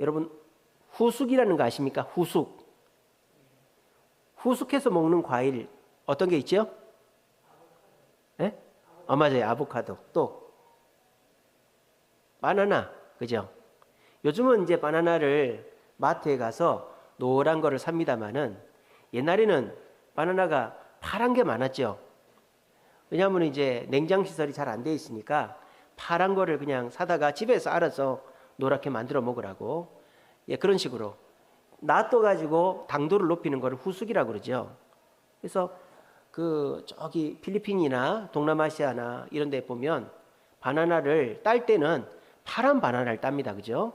여러분 후숙이라는 거 아십니까? 후숙. 후숙해서 먹는 과일 어떤 게 있죠? 네? 맞아요. 아보카도. 또 바나나. 그죠? 요즘은 이제 바나나를 마트에 가서 노란 거를 삽니다만은 옛날에는 바나나가 파란 게 많았죠. 왜냐하면 이제 냉장 시설이 잘 안 돼 있으니까 파란 거를 그냥 사다가 집에서 알아서 노랗게 만들어 먹으라고, 예, 그런 식으로 놔둬가지고 당도를 높이는 거를 후숙이라고 그러죠. 그래서 저기 필리핀이나 동남아시아나 이런 데 보면 바나나를 딸 때는 파란 바나나를 땁니다. 그죠?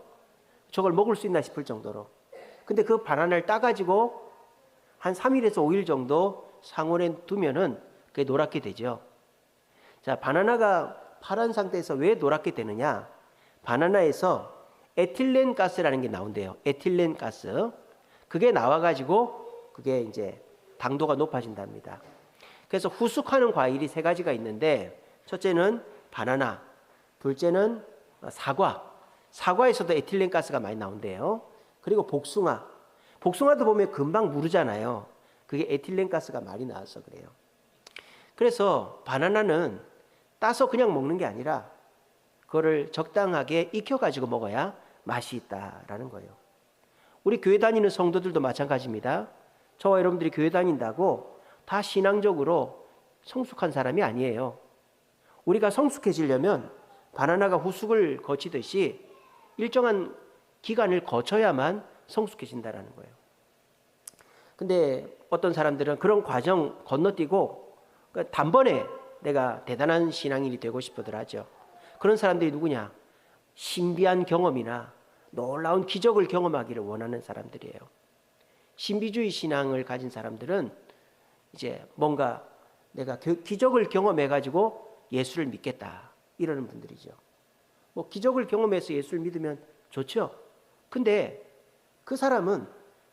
저걸 먹을 수 있나 싶을 정도로. 근데 그 바나나를 따가지고 한 3일에서 5일 정도 상온에 두면은 그게 노랗게 되죠. 자, 바나나가 파란 상태에서 왜 노랗게 되느냐? 바나나에서 에틸렌 가스라는 게 나온대요. 에틸렌 가스. 그게 나와가지고 그게 이제 당도가 높아진답니다. 그래서 후숙하는 과일이 세 가지가 있는데, 첫째는 바나나, 둘째는 사과. 사과에서도 에틸렌 가스가 많이 나온대요. 그리고 복숭아. 복숭아도 보면 금방 무르잖아요. 그게 에틸렌 가스가 많이 나와서 그래요. 그래서 바나나는 따서 그냥 먹는 게 아니라 그거를 적당하게 익혀가지고 먹어야 맛이 있다라는 거예요. 우리 교회 다니는 성도들도 마찬가지입니다. 저와 여러분들이 교회 다닌다고 다 신앙적으로 성숙한 사람이 아니에요. 우리가 성숙해지려면 바나나가 후숙을 거치듯이 일정한 기간을 거쳐야만 성숙해진다라는 거예요. 근데 어떤 사람들은 그런 과정 건너뛰고 단번에 내가 대단한 신앙인이 되고 싶어들 하죠. 그런 사람들이 누구냐? 신비한 경험이나 놀라운 기적을 경험하기를 원하는 사람들이에요. 신비주의 신앙을 가진 사람들은 이제 뭔가 내가 기적을 경험해가지고 예수를 믿겠다 이러는 분들이죠. 뭐 기적을 경험해서 예수를 믿으면 좋죠. 근데 그 사람은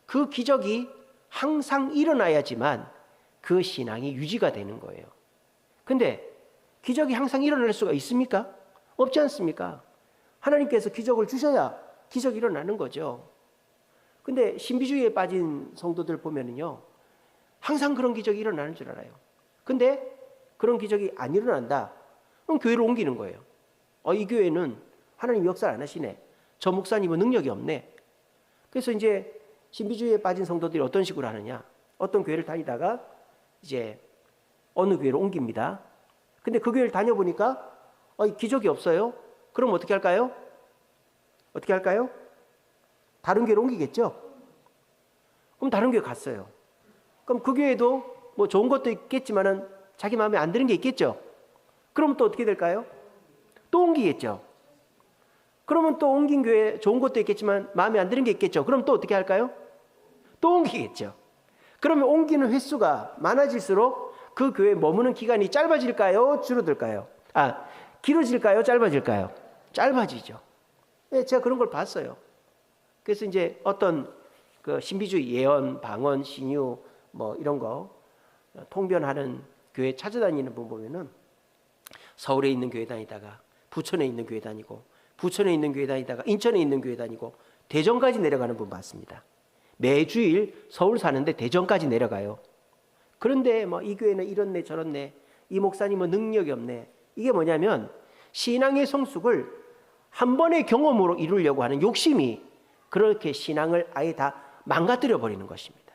그 기적이 항상 일어나야지만 그 신앙이 유지가 되는 거예요. 근데 기적이 항상 일어날 수가 있습니까? 없지 않습니까? 하나님께서 기적을 주셔야 기적이 일어나는 거죠. 근데 신비주의에 빠진 성도들 보면은요, 항상 그런 기적이 일어나는 줄 알아요. 근데 그런 기적이 안 일어난다. 그럼 교회를 옮기는 거예요. 이 교회는 하나님 역사를 안 하시네. 저 목사님은 능력이 없네. 그래서 이제 신비주의에 빠진 성도들이 어떤 식으로 하느냐? 어떤 교회를 다니다가 이제 어느 교회로 옮깁니다. 근데 그 교회를 다녀보니까 기적이 없어요. 그럼 어떻게 할까요? 어떻게 할까요? 다른 교회로 옮기겠죠? 그럼 다른 교회 갔어요. 그럼 그 교회도 뭐 좋은 것도 있겠지만은 자기 마음에 안 드는 게 있겠죠? 그럼 또 어떻게 될까요? 또 옮기겠죠? 그러면 또 옮긴 교회 좋은 것도 있겠지만 마음에 안 드는 게 있겠죠? 그럼 또 어떻게 할까요? 또 옮기겠죠? 그러면 옮기는 횟수가 많아질수록 그 교회에 머무는 기간이 짧아질까요? 줄어들까요? 길어질까요? 짧아질까요? 짧아지죠. 네, 제가 그런 걸 봤어요. 그래서 이제 어떤 그 신비주의 예언, 방언, 신유 뭐 이런 거 통변하는 교회 찾아다니는 분 보면은 서울에 있는 교회 다니다가 부천에 있는 교회 다니고, 부천에 있는 교회 다니다가 인천에 있는 교회 다니고 대전까지 내려가는 분 봤습니다. 매주일 서울 사는데 대전까지 내려가요. 그런데 뭐 이 교회는 이렇네 저렇네, 이 목사님은 능력이 없네. 이게 뭐냐면 신앙의 성숙을 한 번의 경험으로 이루려고 하는 욕심이 그렇게 신앙을 아예 다 망가뜨려 버리는 것입니다.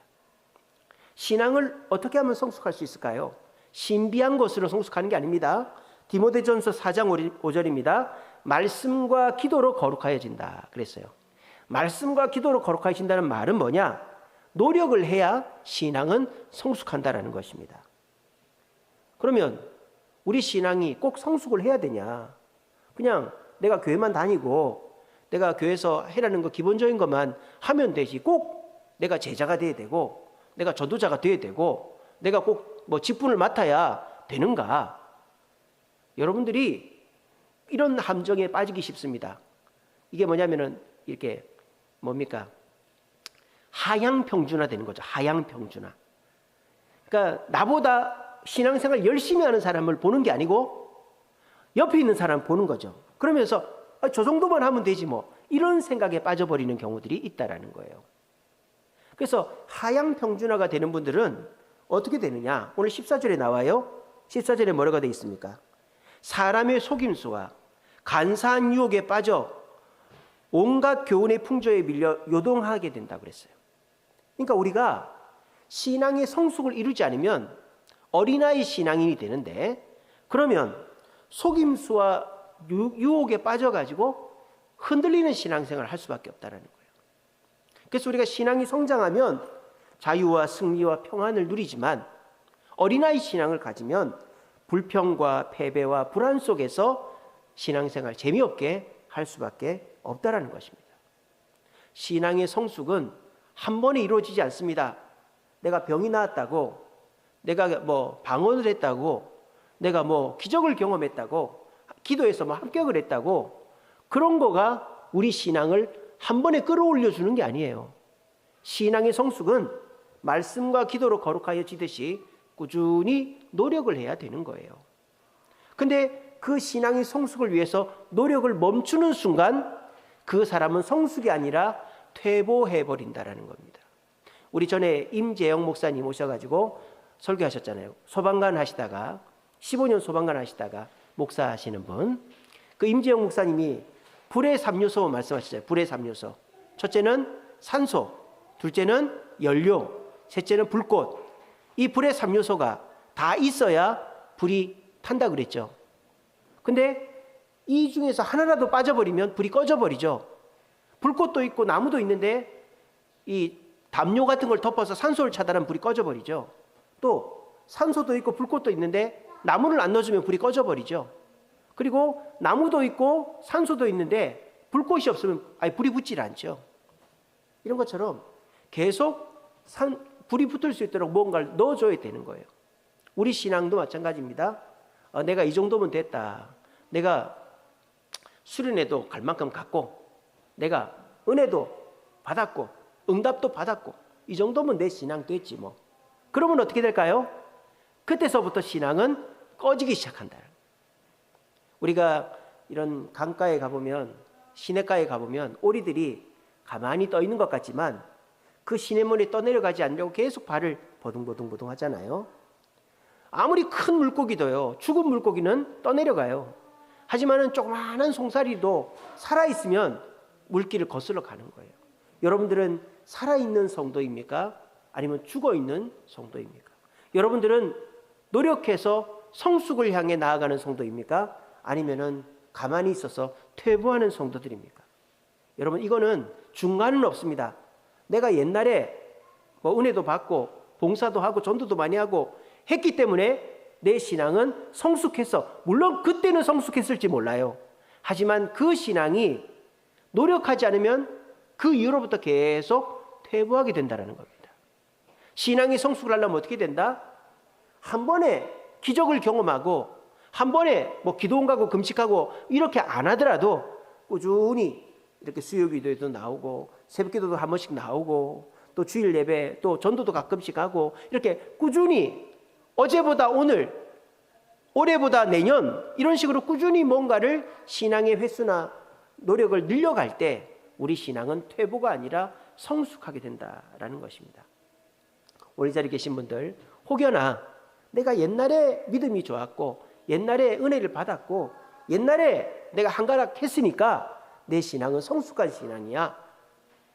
신앙을 어떻게 하면 성숙할 수 있을까요? 신비한 것으로 성숙하는 게 아닙니다. 디모데전서 4장 5절입니다. 말씀과 기도로 거룩하여진다 그랬어요. 말씀과 기도로 거룩하여진다는 말은 뭐냐? 노력을 해야 신앙은 성숙한다라는 것입니다. 그러면 우리 신앙이 꼭 성숙을 해야 되냐? 그냥 내가 교회만 다니고 내가 교회에서 해라는 거 기본적인 것만 하면 되지, 꼭 내가 제자가 돼야 되고 내가 전도자가 돼야 되고 내가 꼭 뭐 직분을 맡아야 되는가? 여러분들이 이런 함정에 빠지기 쉽습니다. 이게 뭐냐면은 이렇게 뭡니까? 하향 평준화 되는 거죠. 하향 평준화. 그러니까 나보다 신앙생활 열심히 하는 사람을 보는 게 아니고 옆에 있는 사람 보는 거죠. 그러면서 저 정도만 하면 되지 뭐, 이런 생각에 빠져버리는 경우들이 있다라는 거예요. 그래서 하향 평준화가 되는 분들은 어떻게 되느냐? 오늘 14절에 나와요. 14절에 뭐라고 되어 있습니까? 사람의 속임수와 간사한 유혹에 빠져 온갖 교훈의 풍조에 밀려 요동하게 된다고 그랬어요. 그러니까 우리가 신앙의 성숙을 이루지 않으면 어린아이 신앙인이 되는데, 그러면 속임수와 유혹에 빠져가지고 흔들리는 신앙생활을 할 수밖에 없다는 거예요. 그래서 우리가 신앙이 성장하면 자유와 승리와 평안을 누리지만 어린아이 신앙을 가지면 불평과 패배와 불안 속에서 신앙생활 재미없게 할 수밖에 없다는 것입니다. 신앙의 성숙은 한 번에 이루어지지 않습니다. 내가 병이 나았다고, 내가 뭐 방언을 했다고, 내가 뭐 기적을 경험했다고, 기도해서 뭐 합격을 했다고, 그런 거가 우리 신앙을 한 번에 끌어올려 주는 게 아니에요. 신앙의 성숙은 말씀과 기도로 거룩하여 지듯이 꾸준히 노력을 해야 되는 거예요. 근데 그 신앙의 성숙을 위해서 노력을 멈추는 순간 그 사람은 성숙이 아니라 퇴보해버린다라는 겁니다. 우리 전에 임재영 목사님 오셔가지고 설교하셨잖아요. 소방관 하시다가 15년 소방관 하시다가 목사 하시는 분, 그 임재영 목사님이 불의 3요소 말씀하시잖아요. 불의 3요소. 첫째는 산소, 둘째는 연료, 셋째는 불꽃. 이 불의 3요소가 다 있어야 불이 탄다 그랬죠. 근데 이 중에서 하나라도 빠져버리면 불이 꺼져버리죠. 불꽃도 있고 나무도 있는데 이 담요 같은 걸 덮어서 산소를 차단하면 불이 꺼져버리죠. 또 산소도 있고 불꽃도 있는데 나무를 안 넣어주면 불이 꺼져버리죠. 그리고 나무도 있고 산소도 있는데 불꽃이 없으면 불이 붙질 않죠. 이런 것처럼 계속 불이 붙을 수 있도록 뭔가를 넣어줘야 되는 거예요. 우리 신앙도 마찬가지입니다. 내가 이 정도면 됐다. 내가 수련회도 갈 만큼 갔고, 내가 은혜도 받았고, 응답도 받았고, 이 정도면 내 신앙 됐지 뭐. 그러면 어떻게 될까요? 그때서부터 신앙은 꺼지기 시작한다. 우리가 이런 강가에 가보면, 시냇가에 가보면 오리들이 가만히 떠 있는 것 같지만 그 시냇물에 떠내려가지 않으려고 계속 발을 버둥버둥 하잖아요. 아무리 큰 물고기도요, 죽은 물고기는 떠내려가요. 하지만은 조그마한 송사리도 살아있으면 물길을 거슬러 가는 거예요. 여러분들은 살아있는 성도입니까? 아니면 죽어있는 성도입니까? 여러분들은 노력해서 성숙을 향해 나아가는 성도입니까? 아니면은 가만히 있어서 퇴보하는 성도들입니까? 여러분, 이거는 중간은 없습니다. 내가 옛날에 뭐 은혜도 받고 봉사도 하고 전도도 많이 하고 했기 때문에 내 신앙은 성숙해서, 물론 그때는 성숙했을지 몰라요. 하지만 그 신앙이 노력하지 않으면 그 이후로부터 계속 퇴보하게 된다는 겁니다. 신앙이 성숙을 하려면 어떻게 된다? 한 번에 기적을 경험하고 한 번에 뭐 기도 가고 금식하고 이렇게 안 하더라도 꾸준히 이렇게 수요기도에도 나오고 새벽기도도 한 번씩 나오고 또 주일 예배 또 전도도 가끔씩 하고 이렇게 꾸준히 어제보다 오늘, 올해보다 내년 이런 식으로 꾸준히 뭔가를 신앙의 횟수나 노력을 늘려갈 때 우리 신앙은 퇴보가 아니라 성숙하게 된다라는 것입니다. 오늘 이 자리에 계신 분들, 혹여나 내가 옛날에 믿음이 좋았고 옛날에 은혜를 받았고 옛날에 내가 한가락 했으니까 내 신앙은 성숙한 신앙이야,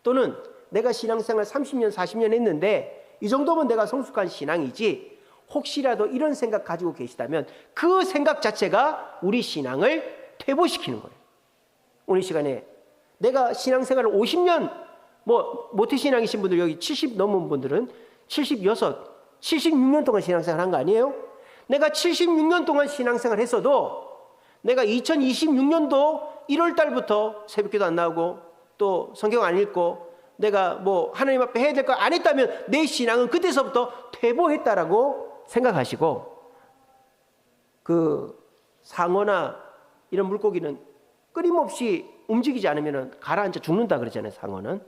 또는 내가 신앙생활 30년 40년 했는데 이 정도면 내가 성숙한 신앙이지, 혹시라도 이런 생각 가지고 계시다면 그 생각 자체가 우리 신앙을 퇴보시키는 거예요. 오늘 이 시간에 내가 신앙생활을 50년, 뭐 모태신앙이신 분들 여기 70 넘은 분들은 76, 76년 동안 신앙생활 한 거 아니에요? 내가 76년 동안 신앙생활 했어도 내가 2026년도 1월 달부터 새벽기도 안 나오고 또 성경 안 읽고 내가 뭐 하나님 앞에 해야 될 거 안 했다면 내 신앙은 그때서부터 퇴보했다라고 생각하시고, 그 상어나 이런 물고기는 끊임없이 움직이지 않으면 가라앉아 죽는다 그러잖아요. 상어는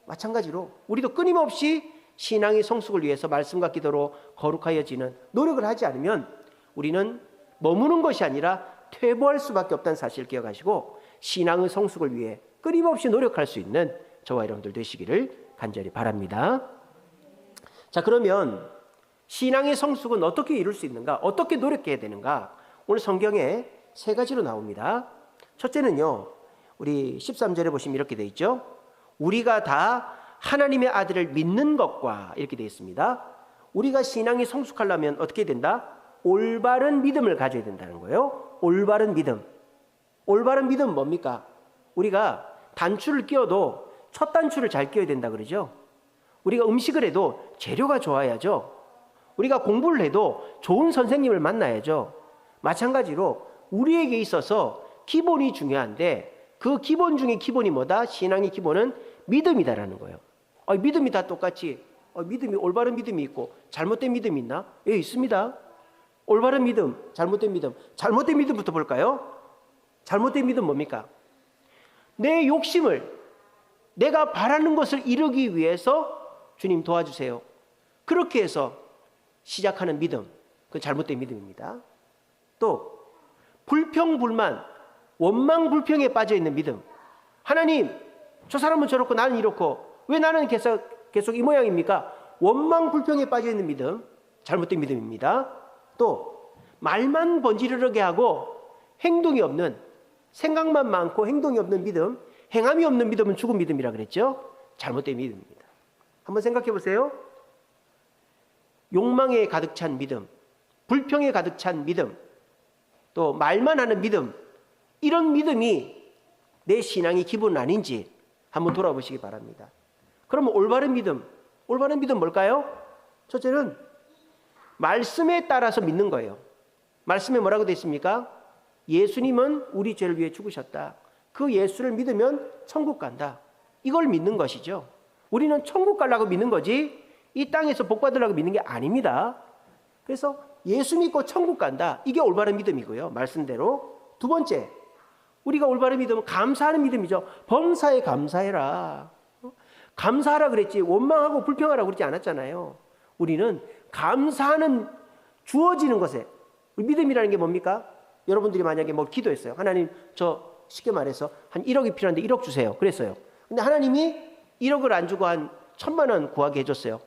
마찬가지로 우리도 끊임없이 신앙의 성숙을 위해서 말씀과 기도로 거룩하여지는 노력을 하지 않으면 우리는 머무는 것이 아니라 퇴보할 수밖에 없다는 사실을 기억하시고 신앙의 성숙을 위해 끊임없이 노력할 수 있는 저와 여러분들 되시기를 간절히 바랍니다. 자, 그러면 신앙의 성숙은 어떻게 이룰 수 있는가? 어떻게 노력해야 되는가? 오늘 성경에 세 가지로 나옵니다. 첫째는요, 우리 13절에 보시면 이렇게 되어 있죠. 우리가 다 하나님의 아들을 믿는 것과 이렇게 되어 있습니다. 우리가 신앙이 성숙하려면 어떻게 된다? 올바른 믿음을 가져야 된다는 거예요. 올바른 믿음. 올바른 믿음은 뭡니까? 우리가 단추를 끼워도 첫 단추를 잘 끼워야 된다 그러죠. 우리가 음식을 해도 재료가 좋아야죠. 우리가 공부를 해도 좋은 선생님을 만나야죠. 마찬가지로 우리에게 있어서 기본이 중요한데 그 기본 중에 기본이 뭐다? 신앙의 기본은 믿음이다라는 거예요. 믿음이 다 똑같이 믿음이 올바른 믿음이 있고 잘못된 믿음이 있나? 예, 있습니다. 올바른 믿음, 잘못된 믿음. 잘못된 믿음부터 볼까요? 잘못된 믿음 뭡니까? 내 욕심을 내가 바라는 것을 이루기 위해서 주님 도와주세요. 그렇게 해서 시작하는 믿음, 그건 잘못된 믿음입니다. 또 불평불만, 원망 불평에 빠져있는 믿음. 하나님, 저 사람은 저렇고 나는 이렇고 왜 나는 계속 이 모양입니까? 원망 불평에 빠져있는 믿음, 잘못된 믿음입니다. 또 말만 번지르르게 하고 행동이 없는, 생각만 많고 행동이 없는 믿음, 행함이 없는 믿음은 죽은 믿음이라 그랬죠. 잘못된 믿음입니다. 한번 생각해 보세요. 욕망에 가득 찬 믿음, 불평에 가득 찬 믿음, 또 말만 하는 믿음, 이런 믿음이 내 신앙의 기본은 아닌지 한번 돌아보시기 바랍니다. 그러면 올바른 믿음 뭘까요? 첫째는 말씀에 따라서 믿는 거예요. 말씀에 뭐라고 되어 있습니까? 예수님은 우리 죄를 위해 죽으셨다. 그 예수를 믿으면 천국 간다. 이걸 믿는 것이죠. 우리는 천국 가려고 믿는 거지 이 땅에서 복 받으려고 믿는 게 아닙니다. 그래서 예수 믿고 천국 간다. 이게 올바른 믿음이고요. 말씀대로. 두 번째, 우리가 올바른 믿음은 감사하는 믿음이죠. 범사에 감사해라. 감사하라 그랬지 원망하고 불평하라고 그러지 않았잖아요. 우리는 감사하는 주어지는 것에, 믿음이라는 게 뭡니까? 여러분들이 만약에 뭐 기도했어요. 하나님, 저 쉽게 말해서 한 1억이 필요한데 1억 주세요. 그랬어요. 근데 하나님이 1억을 안 주고 한 1,000만 원 구하게 해줬어요.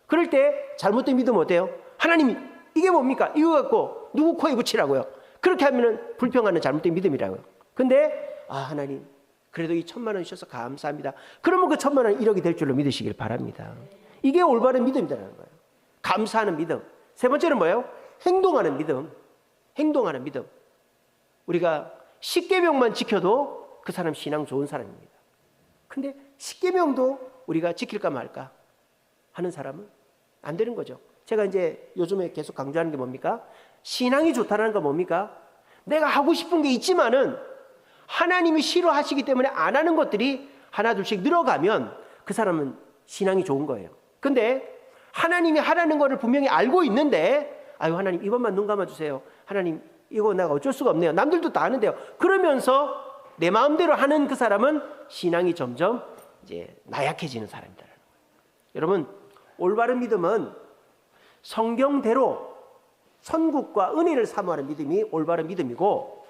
그럴 때 잘못된 믿음은 어때요? 하나님이 이게 뭡니까? 이거 갖고 누구 코에 붙이라고요. 그렇게 하면은 불평하는 잘못된 믿음이라고요. 근데 하나님 그래도 이 1,000만 원 주셔서 감사합니다. 그러면 그 1,000만 원 1억이 될 줄로 믿으시길 바랍니다. 이게 올바른 믿음이라는 거예요. 감사하는 믿음. 세 번째는 뭐예요? 행동하는 믿음. 행동하는 믿음. 우리가 십계명만 지켜도 그 사람 신앙 좋은 사람입니다. 근데 십계명도 우리가 지킬까 말까 하는 사람은 안 되는 거죠. 제가 이제 요즘에 계속 강조하는 게 뭡니까? 신앙이 좋다는 건 뭡니까? 내가 하고 싶은 게 있지만은 하나님이 싫어하시기 때문에 안 하는 것들이 하나 둘씩 늘어가면 그 사람은 신앙이 좋은 거예요. 근데 하나님이 하라는 거를 분명히 알고 있는데 하나님 이번만 눈 감아주세요. 하나님 이거 내가 어쩔 수가 없네요. 남들도 다 아는데요. 그러면서 내 마음대로 하는 그 사람은 신앙이 점점 이제 나약해지는 사람이다. 여러분, 올바른 믿음은 성경대로 선국과 은혜를 사모하는 믿음이 올바른 믿음이고,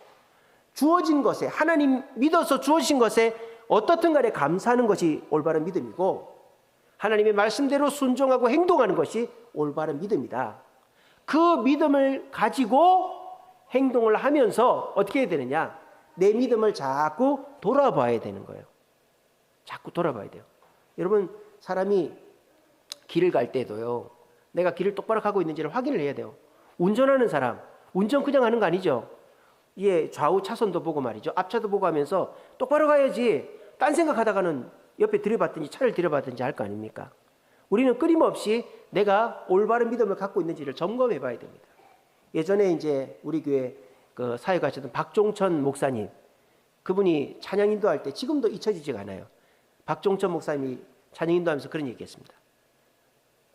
주어진 것에, 하나님 믿어서 주어진 것에 어떻든 간에 감사하는 것이 올바른 믿음이고, 하나님의 말씀대로 순종하고 행동하는 것이 올바른 믿음이다. 그 믿음을 가지고 행동을 하면서 어떻게 해야 되느냐? 내 믿음을 자꾸 돌아봐야 되는 거예요. 자꾸 돌아봐야 돼요. 여러분, 사람이 길을 갈 때도요, 내가 길을 똑바로 가고 있는지를 확인을 해야 돼요. 운전하는 사람, 운전 그냥 하는 거 아니죠. 좌우 차선도 보고 말이죠. 앞차도 보고 하면서 똑바로 가야지 딴 생각하다가는 옆에 들여봤든지 차를 들여봤든지 할 거 아닙니까? 우리는 끊임없이 내가 올바른 믿음을 갖고 있는지를 점검해 봐야 됩니다. 예전에 이제 우리 교회 그 사역하셨던 박종천 목사님, 그분이 찬양 인도할 때 지금도 잊혀지지가 않아요. 박종천 목사님이 찬양 인도하면서 그런 얘기했습니다.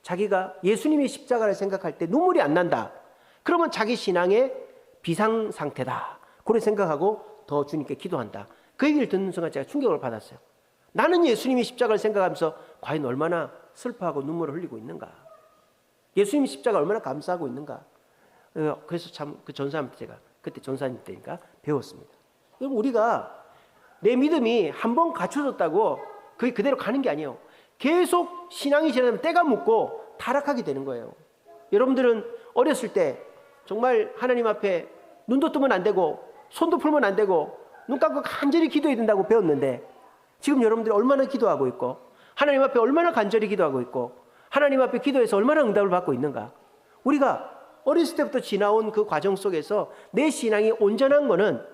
자기가 예수님의 십자가를 생각할 때 눈물이 안 난다. 그러면 자기 신앙의 비상 상태다. 그렇게 생각하고 더 주님께 기도한다. 그 얘기를 듣는 순간 제가 충격을 받았어요. 나는 예수님의 십자가를 생각하면서 과연 얼마나 슬퍼하고 눈물을 흘리고 있는가. 예수님의 십자가 얼마나 감사하고 있는가. 그래서 참 그 전사님 제가 그때 전사님 때니까 배웠습니다. 여러분, 우리가 내 믿음이 한번 갖춰졌다고 그게 그대로 가는 게 아니에요. 계속 신앙이 지나면 때가 묻고 타락하게 되는 거예요. 여러분들은 어렸을 때 정말 하나님 앞에 눈도 뜨면 안 되고 손도 풀면 안 되고 눈 감고 간절히 기도해야 된다고 배웠는데, 지금 여러분들이 얼마나 기도하고 있고 하나님 앞에 얼마나 간절히 기도하고 있고 하나님 앞에 기도해서 얼마나 응답을 받고 있는가. 우리가 어렸을 때부터 지나온 그 과정 속에서 내 신앙이 온전한 거는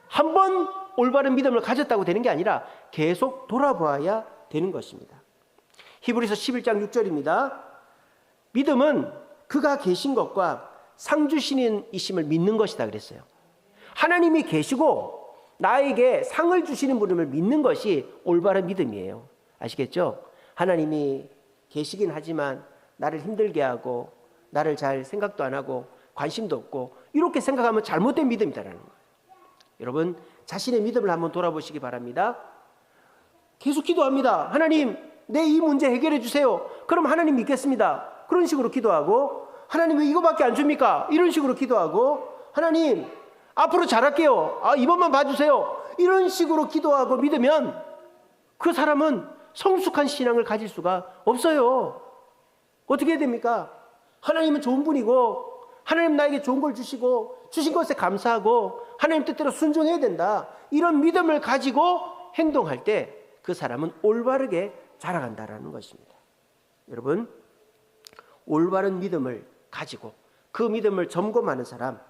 한 번 올바른 믿음을 가졌다고 되는 게 아니라 계속 돌아봐야 되는 것입니다. 히브리서 11장 6절입니다. 믿음은 그가 계신 것과 상주신이심을 믿는 것이다 그랬어요. 하나님이 계시고 나에게 상을 주시는 분임을 믿는 것이 올바른 믿음이에요. 아시겠죠? 하나님이 계시긴 하지만 나를 힘들게 하고 나를 잘 생각도 안 하고 관심도 없고 이렇게 생각하면 잘못된 믿음이다라는 거예요. 여러분, 자신의 믿음을 한번 돌아보시기 바랍니다. 계속 기도합니다. 하나님, 내 이 문제 해결해 주세요. 그럼 하나님 믿겠습니다. 그런 식으로 기도하고, 하나님 왜 이거밖에 안 줍니까? 이런 식으로 기도하고, 하나님 앞으로 잘할게요. 이번만 봐주세요. 이런 식으로 기도하고 믿으면 그 사람은 성숙한 신앙을 가질 수가 없어요. 어떻게 해야 됩니까? 하나님은 좋은 분이고 하나님 나에게 좋은 걸 주시고 주신 것에 감사하고 하나님 뜻대로 순종해야 된다. 이런 믿음을 가지고 행동할 때 그 사람은 올바르게 자라간다라는 것입니다. 여러분, 올바른 믿음을 가지고 그 믿음을 점검하는 사람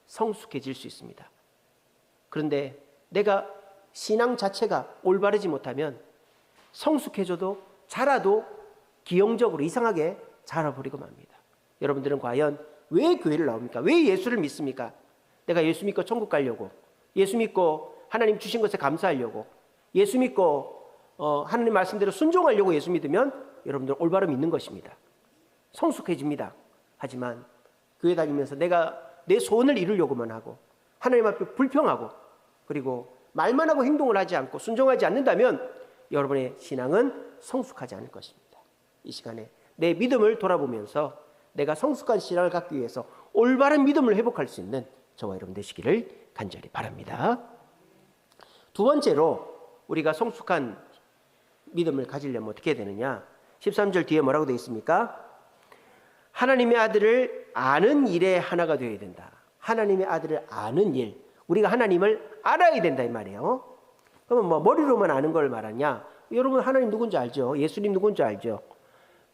성숙해질 수 있습니다. 그런데 내가 신앙 자체가 올바르지 못하면 성숙해져도 자라도 기형적으로 이상하게 자라버리고 맙니다. 여러분들은 과연 왜 교회를 나옵니까? 왜 예수를 믿습니까? 내가 예수 믿고 천국 가려고, 예수 믿고 하나님 주신 것에 감사하려고, 예수 믿고 하나님 말씀대로 순종하려고 예수 믿으면 여러분들 올바로 믿는 것입니다. 성숙해집니다. 하지만 교회 다니면서 내가 내 소원을 이루려고만 하고 하나님 앞에 불평하고 그리고 말만 하고 행동을 하지 않고 순종하지 않는다면 여러분의 신앙은 성숙하지 않을 것입니다. 이 시간에 내 믿음을 돌아보면서 내가 성숙한 신앙을 갖기 위해서 올바른 믿음을 회복할 수 있는 저와 여러분 되시기를 간절히 바랍니다. 두 번째로 우리가 성숙한 믿음을 가지려면 어떻게 해야 되느냐? 13절 뒤에 뭐라고 되어 있습니까? 하나님의 아들을 아는 일에 하나가 되어야 된다. 하나님의 아들을 아는 일, 우리가 하나님을 알아야 된다 이 말이에요. 그러면 뭐 머리로만 아는 걸 말하냐? 여러분 하나님 누군지 알죠? 예수님 누군지 알죠?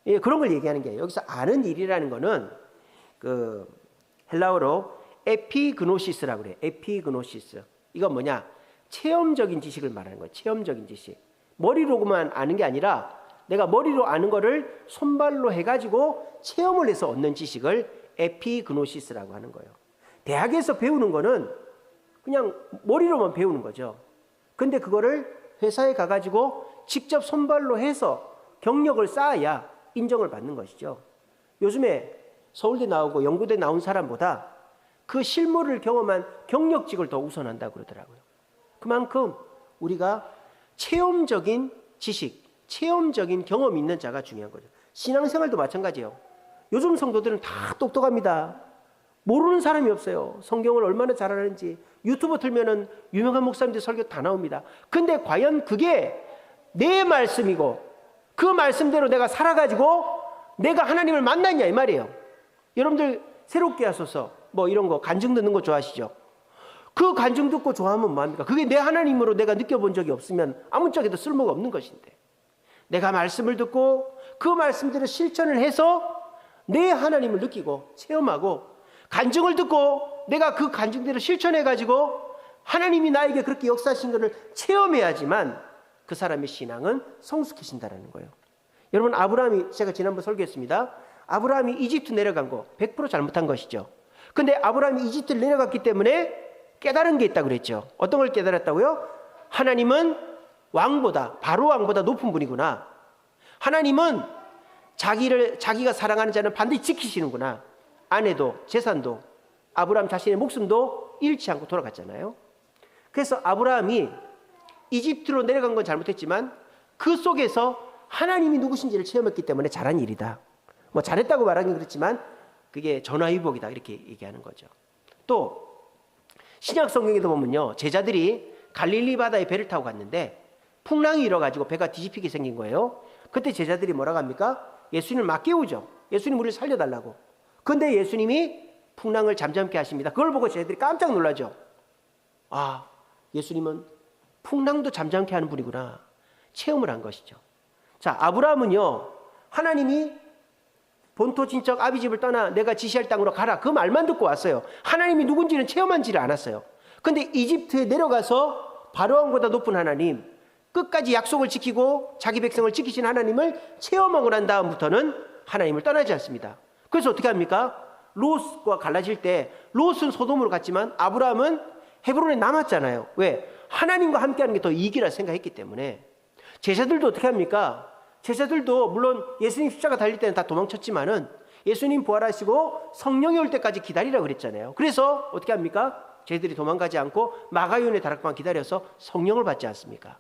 예, 그런 걸 얘기하는 게 여기서 아는 일이라는 거는 그 헬라어로 에피그노시스라고 그래요. 에피그노시스. 이건 뭐냐? 체험적인 지식을 말하는 거예요. 체험적인 지식. 머리로만 아는 게 아니라 내가 머리로 아는 거를 손발로 해가지고 체험을 해서 얻는 지식을 에피그노시스라고 하는 거예요. 대학에서 배우는 거는 그냥 머리로만 배우는 거죠. 근데 그거를 회사에 가가지고 직접 손발로 해서 경력을 쌓아야 인정을 받는 것이죠. 요즘에 서울대 나오고 연구대 나온 사람보다 그 실무를 경험한 경력직을 더 우선한다고 그러더라고요. 그만큼 우리가 체험적인 지식, 체험적인 경험이 있는 자가 중요한 거죠. 신앙생활도 마찬가지예요. 요즘 성도들은 다 똑똑합니다. 모르는 사람이 없어요. 성경을 얼마나 잘 아는지 유튜브 틀면은 유명한 목사님들 설교 다 나옵니다. 근데 과연 그게 내 말씀이고 그 말씀대로 내가 살아가지고 내가 하나님을 만났냐 이 말이에요. 여러분들 새롭게 하소서 뭐 이런 거 간증 듣는 거 좋아하시죠? 그 간증 듣고 좋아하면 뭐합니까? 그게 내 하나님으로 내가 느껴본 적이 없으면 아무짝에도 쓸모가 없는 것인데, 내가 말씀을 듣고 그 말씀대로 실천을 해서 내 하나님을 느끼고 체험하고 간증을 듣고 내가 그 간증대로 실천해가지고 하나님이 나에게 그렇게 역사하신 것을 체험해야지만 그 사람의 신앙은 성숙해진다는 거예요. 여러분, 아브라함이, 제가 지난번 설교했습니다. 아브라함이 이집트 내려간 거 100% 잘못한 것이죠. 근데 아브라함이 이집트를 내려갔기 때문에 깨달은 게 있다고 그랬죠. 어떤 걸 깨달았다고요? 하나님은 왕보다, 바로 왕보다 높은 분이구나. 하나님은 자기가 사랑하는 자는 반드시 지키시는구나. 아내도 재산도 아브라함 자신의 목숨도 잃지 않고 돌아갔잖아요. 그래서 아브라함이 이집트로 내려간 건 잘못했지만 그 속에서 하나님이 누구신지를 체험했기 때문에 잘한 일이다. 뭐 잘했다고 말하긴 그렇지만 그게 전화위복이다 이렇게 얘기하는 거죠. 또 신약 성경에도 보면요, 제자들이 갈릴리 바다에 배를 타고 갔는데 풍랑이 일어가지고 배가 뒤집히게 생긴 거예요. 그때 제자들이 뭐라고 합니까? 예수님을 막 깨우죠. 예수님 우리를 살려달라고. 근데 예수님이 풍랑을 잠잠케 하십니다. 그걸 보고 제자들이 깜짝 놀라죠. 아, 예수님은 풍랑도 잠잠케 하는 분이구나. 체험을 한 것이죠. 자, 아브라함은요, 하나님이 본토 친척 아비 집을 떠나 내가 지시할 땅으로 가라, 그 말만 듣고 왔어요. 하나님이 누군지는 체험하지를 않았어요. 근데 이집트에 내려가서 바로왕보다 높은 하나님, 끝까지 약속을 지키고 자기 백성을 지키신 하나님을 체험하고 난 다음부터는 하나님을 떠나지 않습니다. 그래서 어떻게 합니까? 롯과 갈라질 때 롯은 소돔으로 갔지만 아브라함은 헤브론에 남았잖아요. 왜? 하나님과 함께하는 게 더 이익이라 생각했기 때문에. 제자들도 어떻게 합니까? 제자들도 물론 예수님 십자가 달릴 때는 다 도망쳤지만은 예수님 부활하시고 성령이 올 때까지 기다리라고 그랬잖아요. 그래서 어떻게 합니까? 제자들이 도망가지 않고 마가윤의 다락방 기다려서 성령을 받지 않습니까?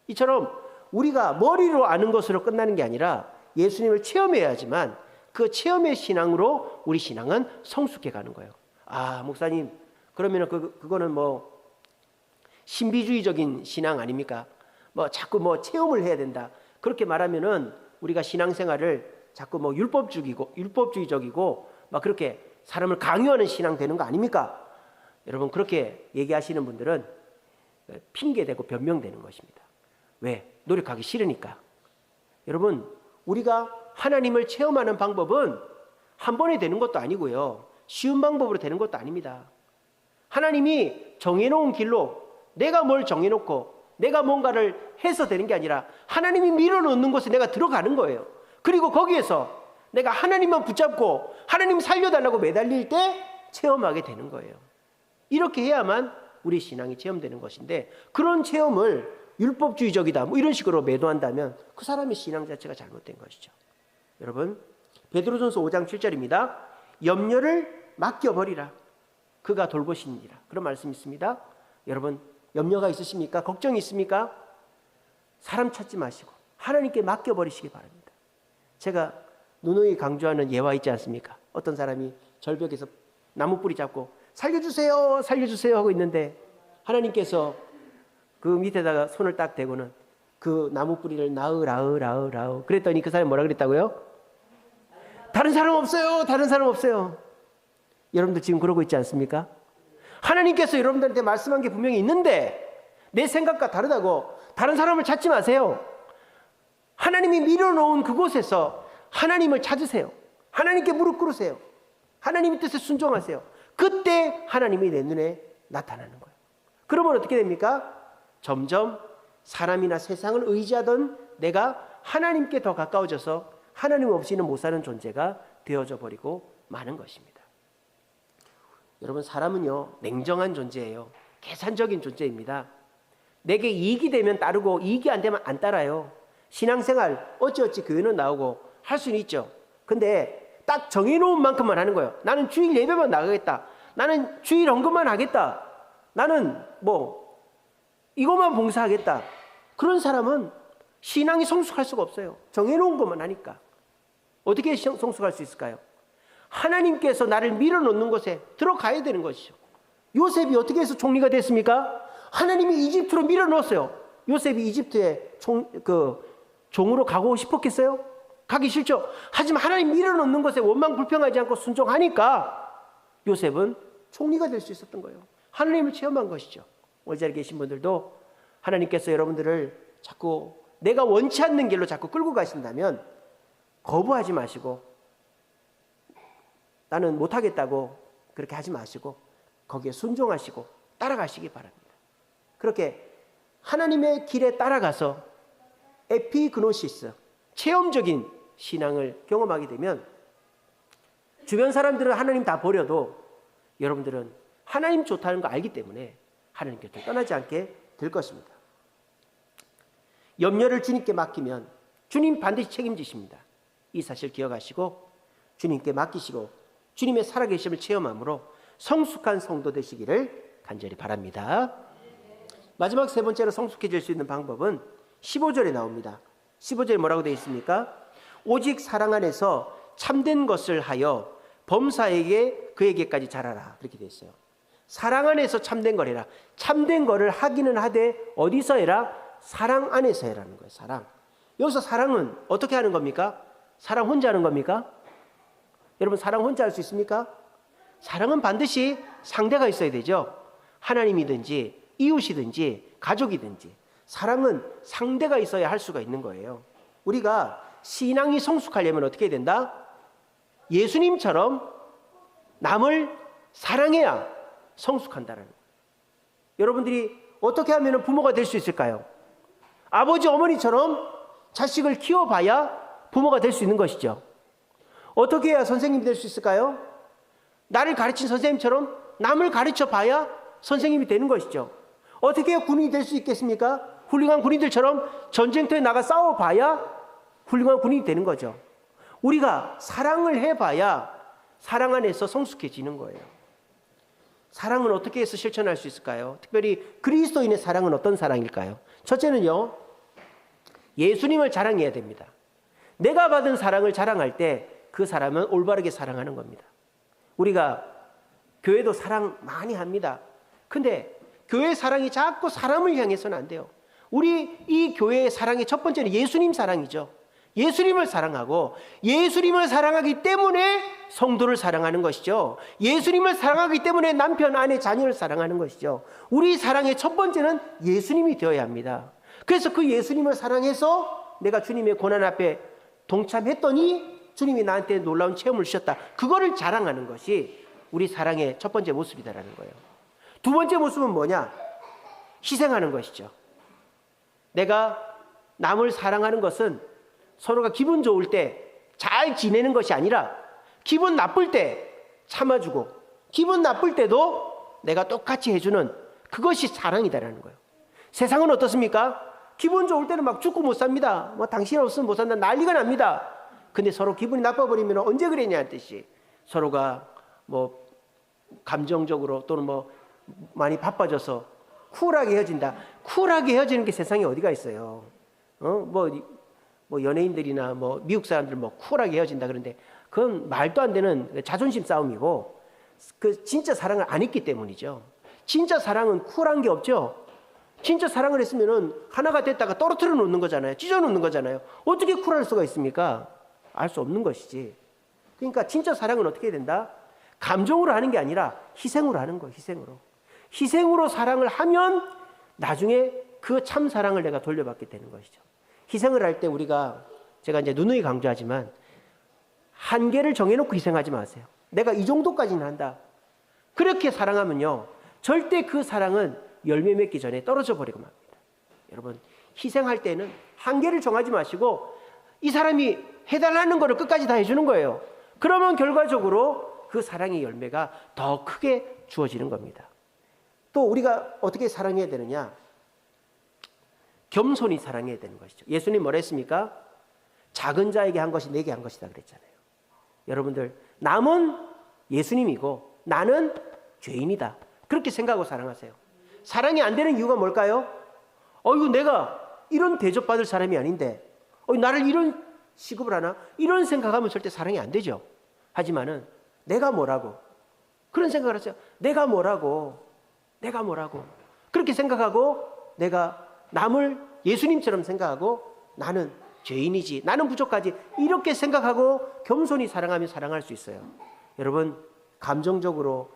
이처럼 우리가 머리로 아는 것으로 끝나는 게 아니라 예수님을 체험해야지만 그 체험의 신앙으로 우리 신앙은 성숙해 가는 거예요. 아, 목사님, 그러면 그거는 뭐 신비주의적인 신앙 아닙니까? 뭐 자꾸 뭐 체험을 해야 된다. 그렇게 말하면은 우리가 신앙생활을 자꾸 뭐 율법주의적이고 막 그렇게 사람을 강요하는 신앙 되는 거 아닙니까? 여러분, 그렇게 얘기하시는 분들은 핑계대고 변명되는 것입니다. 왜? 노력하기 싫으니까. 여러분, 우리가 하나님을 체험하는 방법은 한 번에 되는 것도 아니고요, 쉬운 방법으로 되는 것도 아닙니다. 하나님이 정해놓은 길로 내가 뭘 정해놓고 내가 뭔가를 해서 되는 게 아니라 하나님이 밀어넣는 곳에 내가 들어가는 거예요. 그리고 거기에서 내가 하나님만 붙잡고 하나님 살려달라고 매달릴 때 체험하게 되는 거예요. 이렇게 해야만 우리 신앙이 체험되는 것인데, 그런 체험을 율법주의적이다 뭐 이런 식으로 매도한다면 그 사람의 신앙 자체가 잘못된 것이죠. 여러분, 베드로전서 5장 7절입니다. 염려를 맡겨버리라, 그가 돌보시니라. 그런 말씀이 있습니다. 여러분, 염려가 있으십니까? 걱정이 있습니까? 사람 찾지 마시고 하나님께 맡겨버리시기 바랍니다. 제가 누누이 강조하는 예화 있지 않습니까? 어떤 사람이 절벽에서 나무 뿌리 잡고 살려주세요, 살려주세요 하고 있는데 하나님께서 그 밑에다가 손을 딱 대고는 그 나무 뿌리를 나으라으라으라으 그랬더니 그 사람이 뭐라 그랬다고요? 다른 사람 없어요, 다른 사람 없어요. 여러분들 지금 그러고 있지 않습니까? 하나님께서 여러분들한테 말씀한 게 분명히 있는데 내 생각과 다르다고 다른 사람을 찾지 마세요. 하나님이 밀어놓은 그곳에서 하나님을 찾으세요. 하나님께 무릎 꿇으세요. 하나님의 뜻에 순종하세요. 그때 하나님이 내 눈에 나타나는 거예요. 그러면 어떻게 됩니까? 점점 사람이나 세상을 의지하던 내가 하나님께 더 가까워져서 하나님 없이는 못 사는 존재가 되어져 버리고 마는 것입니다. 여러분, 사람은요, 냉정한 존재예요. 계산적인 존재입니다. 내게 이익이 되면 따르고 이익이 안 되면 안 따라요. 신앙생활 어찌어찌 교회는 나오고 할 수는 있죠. 근데 딱 정해놓은 만큼만 하는 거예요. 나는 주일 예배만 나가겠다, 나는 주일 헌금만 하겠다, 나는 뭐 이것만 봉사하겠다. 그런 사람은 신앙이 성숙할 수가 없어요. 정해놓은 것만 하니까. 어떻게 성숙할 수 있을까요? 하나님께서 나를 밀어넣는 곳에 들어가야 되는 것이죠. 요셉이 어떻게 해서 총리가 됐습니까? 하나님이 이집트로 밀어넣었어요. 요셉이 이집트에 종으로 가고 싶었겠어요? 가기 싫죠. 하지만 하나님 밀어넣는 것에 원망 불평하지 않고 순종하니까 요셉은 총리가 될 수 있었던 거예요. 하나님을 체험한 것이죠. 오늘 자리에 계신 분들도 하나님께서 여러분들을 자꾸 내가 원치 않는 길로 자꾸 끌고 가신다면 거부하지 마시고, 나는 못하겠다고 그렇게 하지 마시고 거기에 순종하시고 따라가시기 바랍니다. 그렇게 하나님의 길에 따라가서 에피그노시스, 체험적인 신앙을 경험하게 되면 주변 사람들은 하나님 다 버려도 여러분들은 하나님 좋다는 거 알기 때문에 하나님 곁을 떠나지 않게 될 것입니다. 염려를 주님께 맡기면 주님 반드시 책임지십니다. 이 사실 기억하시고 주님께 맡기시고 주님의 살아계심을 체험함으로 성숙한 성도 되시기를 간절히 바랍니다. 마지막 세 번째로 성숙해질 수 있는 방법은 15절에 나옵니다. 15절에 뭐라고 되어 있습니까? 오직 사랑 안에서 참된 것을 하여 범사에게 그에게까지 자라라, 그렇게 되어 있어요. 사랑 안에서 참된 걸 해라. 참된 거를 하기는 하되 어디서 해라? 사랑 안에서 해라는 거예요. 사랑. 여기서 사랑은 어떻게 하는 겁니까? 사랑 혼자 하는 겁니까? 여러분, 사랑 혼자 할 수 있습니까? 사랑은 반드시 상대가 있어야 되죠. 하나님이든지 이웃이든지 가족이든지 사랑은 상대가 있어야 할 수가 있는 거예요. 우리가 신앙이 성숙하려면 어떻게 해야 된다? 예수님처럼 남을 사랑해야 성숙한다는 거예요. 여러분들이 어떻게 하면 부모가 될 수 있을까요? 아버지 어머니처럼 자식을 키워봐야 부모가 될 수 있는 것이죠. 어떻게 해야 선생님이 될 수 있을까요? 나를 가르친 선생님처럼 남을 가르쳐 봐야 선생님이 되는 것이죠. 어떻게 해야 군인이 될 수 있겠습니까? 훌륭한 군인들처럼 전쟁터에 나가 싸워봐야 훌륭한 군인이 되는 거죠. 우리가 사랑을 해봐야 사랑 안에서 성숙해지는 거예요. 사랑은 어떻게 해서 실천할 수 있을까요? 특별히 그리스도인의 사랑은 어떤 사랑일까요? 첫째는요, 예수님을 자랑해야 됩니다. 내가 받은 사랑을 자랑할 때 그 사람은 올바르게 사랑하는 겁니다. 우리가 교회도 사랑 많이 합니다. 근데 교회 사랑이 자꾸 사람을 향해서는 안 돼요. 우리 이 교회의 사랑의 첫 번째는 예수님 사랑이죠. 예수님을 사랑하고 예수님을 사랑하기 때문에 성도를 사랑하는 것이죠. 예수님을 사랑하기 때문에 남편, 아내, 자녀를 사랑하는 것이죠. 우리 사랑의 첫 번째는 예수님이 되어야 합니다. 그래서 그 예수님을 사랑해서 내가 주님의 고난 앞에 동참했더니 주님이 나한테 놀라운 체험을 주셨다. 그거를 자랑하는 것이 우리 사랑의 첫 번째 모습이다라는 거예요. 두 번째 모습은 뭐냐? 희생하는 것이죠. 내가 남을 사랑하는 것은 서로가 기분 좋을 때 잘 지내는 것이 아니라 기분 나쁠 때 참아주고 기분 나쁠 때도 내가 똑같이 해주는 그것이 사랑이다라는 거예요. 세상은 어떻습니까? 기분 좋을 때는 막 죽고 못 삽니다. 뭐 당신 없으면 못 산다 난리가 납니다. 근데 서로 기분이 나빠버리면 언제 그랬냐는 뜻이 서로가 뭐 감정적으로 또는 뭐 많이 바빠져서 쿨하게 헤어진다. 쿨하게 헤어지는 게 세상에 어디가 있어요? 뭐 연예인들이나 뭐 미국 사람들 뭐 쿨하게 헤어진다 그런데 그건 말도 안 되는 자존심 싸움이고 그 진짜 사랑을 안 했기 때문이죠. 진짜 사랑은 쿨한 게 없죠. 진짜 사랑을 했으면은 하나가 됐다가 떨어뜨려 놓는 거잖아요. 찢어 놓는 거잖아요. 어떻게 쿨할 수가 있습니까? 알 수 없는 것이지. 그러니까 진짜 사랑은 어떻게 해야 된다? 감정으로 하는 게 아니라 희생으로 하는 거예요. 희생으로. 희생으로 사랑을 하면 나중에 그 참 사랑을 내가 돌려받게 되는 것이죠. 희생을 할 때 우리가 제가 이제 누누이 강조하지만 한계를 정해놓고 희생하지 마세요. 내가 이 정도까지는 한다. 그렇게 사랑하면요. 절대 그 사랑은 열매 맺기 전에 떨어져 버리고 맙니다. 여러분, 희생할 때는 한계를 정하지 마시고 이 사람이 해달라는 거를 끝까지 다 해주는 거예요. 그러면 결과적으로 그 사랑의 열매가 더 크게 주어지는 겁니다. 또 우리가 어떻게 사랑해야 되느냐? 겸손히 사랑해야 되는 것이죠. 예수님 뭐라 했습니까? 작은 자에게 한 것이 내게 한 것이다 그랬잖아요. 여러분들, 남은 예수님이고 나는 죄인이다. 그렇게 생각하고 사랑하세요. 사랑이 안 되는 이유가 뭘까요? 이거 내가 이런 대접받을 사람이 아닌데 나를 이런 취급을 하나? 이런 생각하면 절대 사랑이 안 되죠. 하지만은 내가 뭐라고? 그런 생각을 하세요. 내가 뭐라고? 그렇게 생각하고 내가 남을 예수님처럼 생각하고 나는 죄인이지, 나는 부족하지 이렇게 생각하고 겸손히 사랑하면 사랑할 수 있어요. 여러분, 감정적으로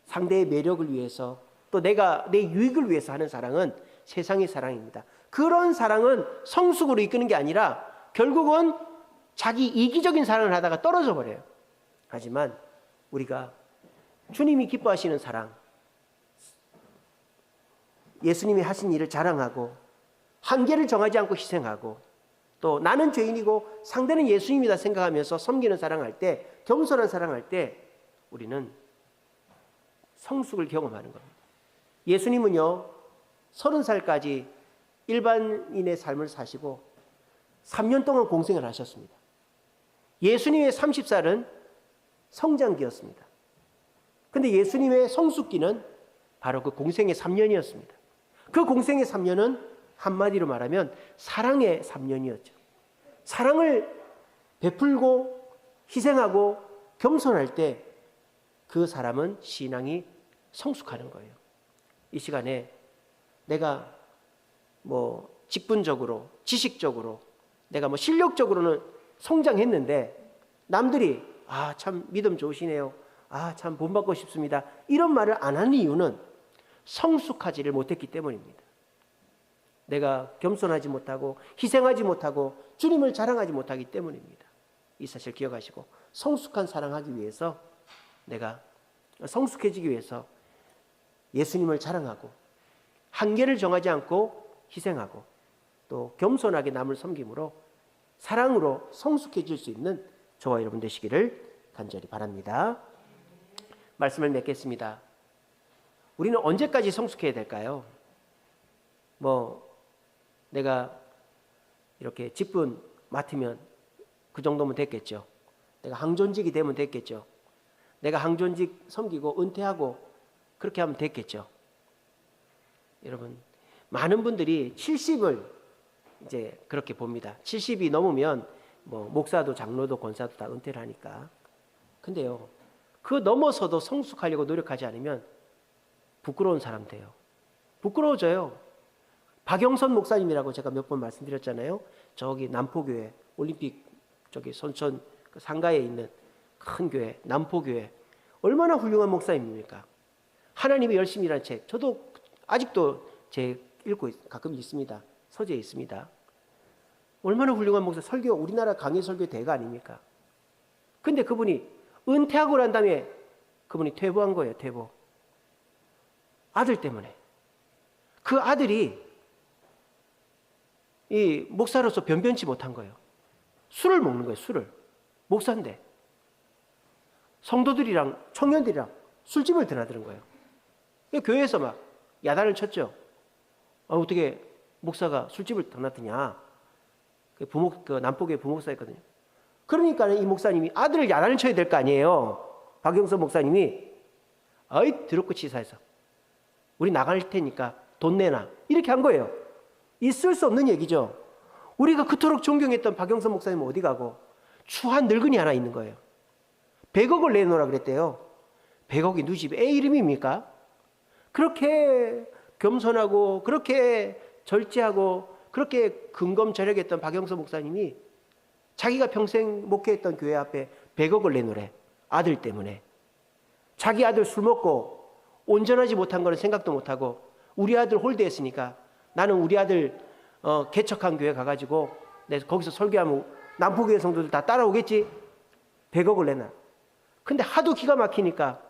상대의 매력을 위해서 또 내가 내 유익을 위해서 하는 사랑은 세상의 사랑입니다. 그런 사랑은 성숙으로 이끄는 게 아니라 결국은 자기 이기적인 사랑을 하다가 떨어져 버려요. 하지만 우리가 주님이 기뻐하시는 사랑, 예수님이 하신 일을 자랑하고 한계를 정하지 않고 희생하고 또 나는 죄인이고 상대는 예수님이다 생각하면서 섬기는 사랑할 때, 겸손한 사랑할 때 우리는 성숙을 경험하는 겁니다. 예수님은요 30살까지 일반인의 삶을 사시고 3년 동안 공생을 하셨습니다. 예수님의 30살은 성장기였습니다. 그런데 예수님의 성숙기는 바로 그 공생의 3년이었습니다. 그 공생의 3년은 한마디로 말하면 사랑의 3년이었죠. 사랑을 베풀고 희생하고 겸손할 때 그 사람은 신앙이 성숙하는 거예요. 이 시간에 내가 뭐 직분적으로, 지식적으로, 내가 뭐 실력적으로는 성장했는데 남들이 참 믿음 좋으시네요. 참 본받고 싶습니다. 이런 말을 안 하는 이유는 성숙하지를 못했기 때문입니다. 내가 겸손하지 못하고 희생하지 못하고 주님을 자랑하지 못하기 때문입니다. 이 사실 기억하시고 성숙한 사랑하기 위해서, 내가 성숙해지기 위해서 예수님을 자랑하고 한계를 정하지 않고 희생하고 또 겸손하게 남을 섬김으로 사랑으로 성숙해질 수 있는 저와 여러분 되시기를 간절히 바랍니다. 말씀을 맺겠습니다. 우리는 언제까지 성숙해야 될까요? 내가 이렇게 직분 맡으면 그 정도면 됐겠죠. 내가 항존직이 되면 됐겠죠. 내가 항존직 섬기고 은퇴하고 그렇게 하면 됐겠죠. 여러분, 많은 분들이 70을 이제 그렇게 봅니다. 70이 넘으면 목사도 장로도 권사도 다 은퇴를 하니까. 근데요, 그 넘어서도 성숙하려고 노력하지 않으면 부끄러운 사람 돼요. 부끄러워져요. 박영선 목사님이라고 제가 몇 번 말씀드렸잖아요. 저기 남포교회 올림픽 저기 선천 상가에 있는 큰 교회, 남포교회. 얼마나 훌륭한 목사님입니까? 하나님의 열심이라는 책, 저도 아직도 제 읽고 가끔 있습니다. 서재에 있습니다. 얼마나 훌륭한 목사, 설교, 우리나라 강의 설교 대가 아닙니까? 근데 그분이 은퇴하고 난 다음에 그분이 퇴보한 거예요. 퇴보. 아들 때문에. 그 아들이 이 목사로서 변변치 못한 거예요. 술을 먹는 거예요. 술을. 목사인데 성도들이랑 청년들이랑 술집을 드나드는 거예요. 교회에서 막 야단을 쳤죠. 어떻게 목사가 술집을 드나드냐. 그 남포교회 부목사였거든요. 그러니까 이 목사님이 아들을 야단을 쳐야 될 거 아니에요. 박영선 목사님이 더럽고 치사해서 우리 나갈 테니까 돈 내놔 이렇게 한 거예요. 있을 수 없는 얘기죠. 우리가 그토록 존경했던 박영선 목사님은 어디 가고 추한 늙은이 하나 있는 거예요. 100억을 내놓으라 그랬대요. 100억이 누이 집에 애 이름입니까? 그렇게 겸손하고 그렇게 절제하고 그렇게 근검절약했던 박영선 목사님이 자기가 평생 목회했던 교회 앞에 100억을 내놓으래. 아들 때문에. 자기 아들 술 먹고 온전하지 못한 거는 생각도 못하고 우리 아들 홀대했으니까 나는 우리 아들 개척한 교회 가가지고 내가 거기서 설교하면 남포교회 성도들 다 따라오겠지. 100억을 내놔. 근데 하도 기가 막히니까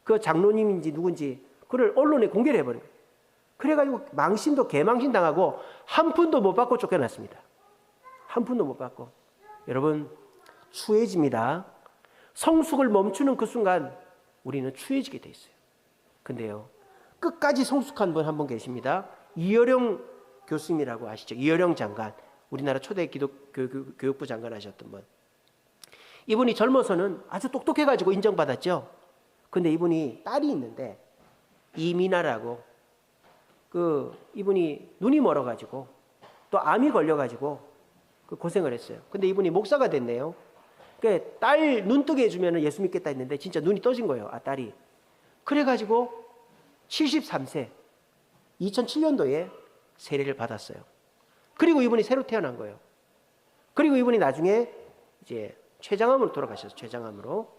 그 장로님인지 누군지 그를 언론에 공개를 해버린 거예요. 그래가지고 망신도 개망신 당하고 한 푼도 못 받고 쫓겨났습니다. 한 푼도 못 받고. 여러분, 추해집니다. 성숙을 멈추는 그 순간 우리는 추해지게 돼 있어요. 근데요, 끝까지 성숙한 분 한 분 계십니다. 이어령 교수님이라고 아시죠? 이어령 장관, 우리나라 초대 교육부 장관 하셨던 분. 이분이 젊어서는 아주 똑똑해가지고 인정받았죠. 근데 이분이 딸이 있는데 이민아라고, 이분이 눈이 멀어가지고 또 암이 걸려가지고 고생을 했어요. 근데 이분이 목사가 됐네요. 그러니까 딸 눈 뜨게 해주면 예수 믿겠다 했는데 진짜 눈이 떠진 거예요. 딸이. 그래가지고 73세 2007년도에 세례를 받았어요. 그리고 이분이 새로 태어난 거예요. 그리고 이분이 나중에 이제 췌장암으로 돌아가셨어요. 췌장암으로.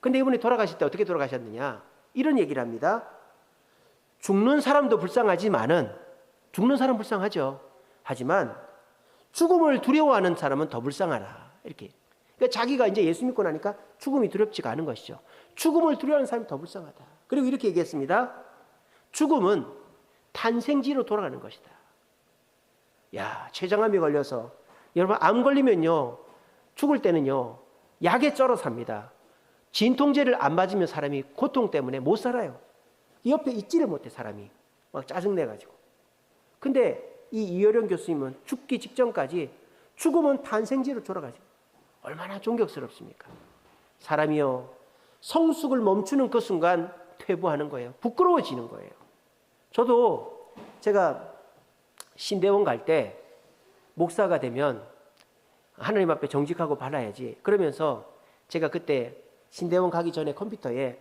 근데 이분이 돌아가실 때 어떻게 돌아가셨느냐, 이런 얘기를 합니다. 죽는 사람도 불쌍하지만은, 죽는 사람 불쌍하죠. 하지만 죽음을 두려워하는 사람은 더 불쌍하라. 이렇게. 그러니까 자기가 이제 예수 믿고 나니까 죽음이 두렵지가 않은 것이죠. 죽음을 두려워하는 사람이 더 불쌍하다. 그리고 이렇게 얘기했습니다. 죽음은 탄생지로 돌아가는 것이다. 야, 췌장암이 걸려서 여러분, 암 걸리면요, 죽을 때는요 약에 쩔어 삽니다. 진통제를 안 맞으면 사람이 고통 때문에 못 살아요. 옆에 있지를 못해, 사람이 막 짜증내가지고. 근데 이 이어령 교수님은 죽기 직전까지 죽음은 탄생지로 돌아가죠. 얼마나 존경스럽습니까? 사람이요, 성숙을 멈추는 그 순간 퇴보하는 거예요. 부끄러워지는 거예요. 저도 제가 신대원 갈 때 목사가 되면 하나님 앞에 정직하고 바라야지 그러면서 제가 그때 신대원 가기 전에 컴퓨터에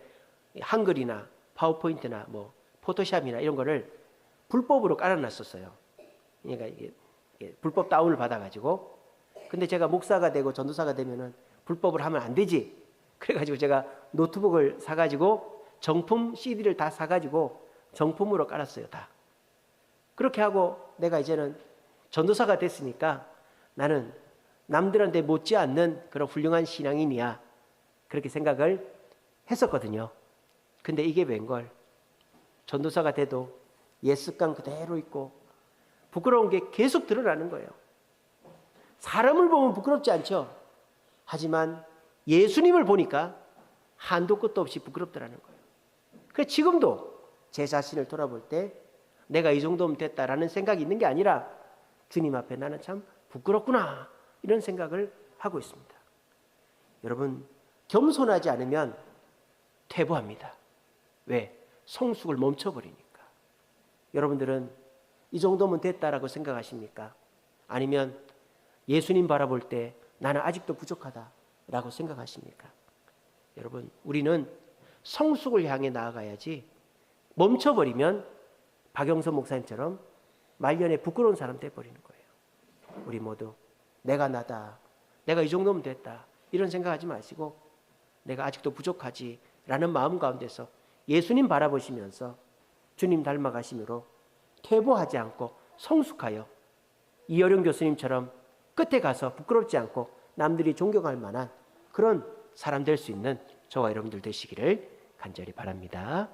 한글이나 파워포인트나 뭐 포토샵이나 이런 거를 불법으로 깔아놨었어요. 그러니까 이게 불법 다운을 받아가지고. 근데 제가 목사가 되고 전도사가 되면은 불법을 하면 안 되지. 그래가지고 제가 노트북을 사가지고 정품 CD를 다 사가지고 정품으로 깔았어요. 다. 그렇게 하고 내가 이제는 전도사가 됐으니까 나는 남들한테 못지않는 그런 훌륭한 신앙인이야. 그렇게 생각을 했었거든요. 근데 이게 웬걸, 전도사가 돼도 옛 습관 그대로 있고 부끄러운 게 계속 드러나는 거예요. 사람을 보면 부끄럽지 않죠. 하지만 예수님을 보니까 한도 끝도 없이 부끄럽더라는 거예요. 그래서 지금도 제 자신을 돌아볼 때 내가 이 정도면 됐다라는 생각이 있는 게 아니라 주님 앞에 나는 참 부끄럽구나, 이런 생각을 하고 있습니다. 여러분, 겸손하지 않으면 퇴보합니다. 왜? 성숙을 멈춰버리니까. 여러분들은 이 정도면 됐다라고 생각하십니까? 아니면 예수님 바라볼 때 나는 아직도 부족하다라고 생각하십니까? 여러분, 우리는 성숙을 향해 나아가야지 멈춰버리면 박영서 목사님처럼 말년에 부끄러운 사람 돼버리는 거예요. 우리 모두 내가 나다, 내가 이 정도면 됐다, 이런 생각하지 마시고 내가 아직도 부족하지 라는 마음 가운데서 예수님 바라보시면서 주님 닮아가심으로 퇴보하지 않고 성숙하여 이어령 교수님처럼 끝에 가서 부끄럽지 않고 남들이 존경할 만한 그런 사람 될 수 있는 저와 여러분들 되시기를 간절히 바랍니다.